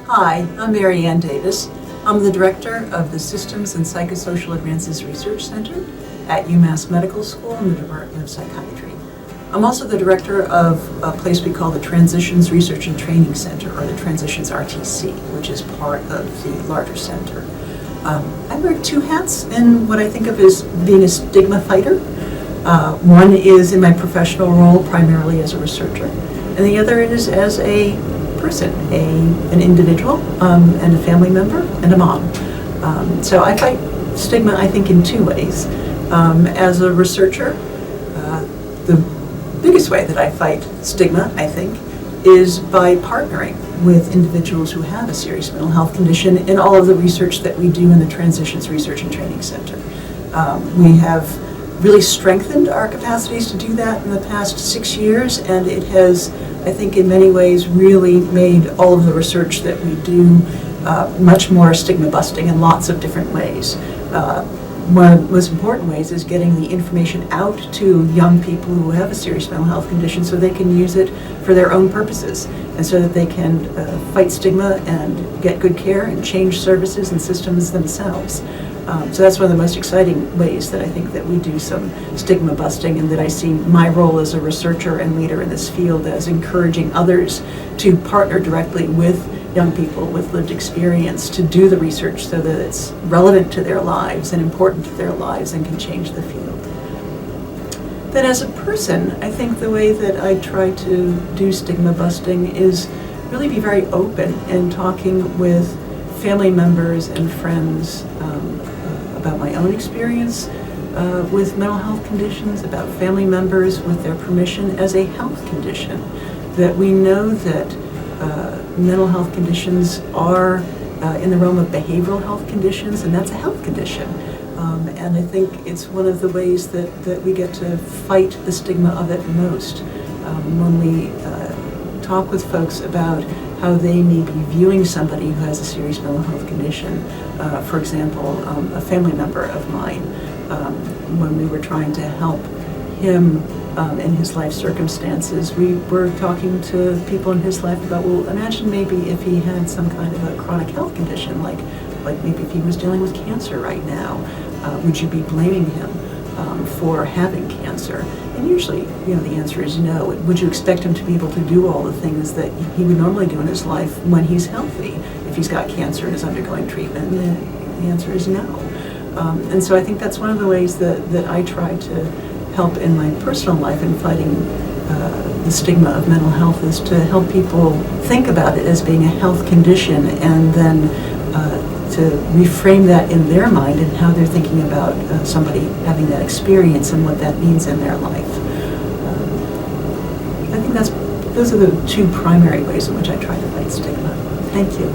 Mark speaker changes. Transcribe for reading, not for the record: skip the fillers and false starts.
Speaker 1: Hi, I'm Maryann Davis. I'm the director of the Systems and Psychosocial Advances Research Center at UMass Medical School in the Department of Psychiatry. I'm also the director of a place we call the Transitions Research and Training Center, or the Transitions RTC, which is part of the larger center. I wear two hats in what I think of as being a stigma fighter. One is in my professional role, primarily as a researcher, and the other is as a person, an individual, and a family member, and a mom. So I fight stigma, I think, in two ways. As a researcher, the biggest way that I fight stigma, I think, is by partnering with individuals who have a serious mental health condition in all of the research that we do in the Transitions Research and Training Center. We have really strengthened our capacities to do that in the past 6 years, and it has, I think, in many ways really made all of the research that we do much more stigma busting in lots of different ways. One of the most important ways is getting the information out to young people who have a serious mental health condition so they can use it for their own purposes, and so that they can fight stigma and get good care and change services and systems themselves. So that's one of the most exciting ways that I think that we do some stigma busting, and that I see my role as a researcher and leader in this field as encouraging others to partner directly with young people with lived experience to do the research so that it's relevant to their lives and important to their lives and can change the field. Then as a person, I think the way that I try to do stigma busting is really be very open in talking with family members and friends about my own experience with mental health conditions, about family members with their permission as a health condition, that we know that mental health conditions are in the realm of behavioral health conditions, and that's a health condition. And I think it's one of the ways that we get to fight the stigma of it most. When we talk with folks about how they may be viewing somebody who has a serious mental health condition. For example, a family member of mine, when we were trying to help him in his life circumstances, we were talking to people in his life about, well, imagine maybe if he had some kind of a chronic health condition, like maybe if he was dealing with cancer right now, would you be blaming him for having cancer? And usually, the answer is no. Would you expect him to be able to do all the things that he would normally do in his life when he's healthy, if he's got cancer and is undergoing treatment? And the answer is no. And so I think that's one of the ways that I try to help in my personal life in fighting the stigma of mental health, is to help people think about it as being a health condition, and then to reframe that in their mind and how they're thinking about somebody having that experience and what that means in their life. I think those are the two primary ways in which I try to fight stigma. Thank you.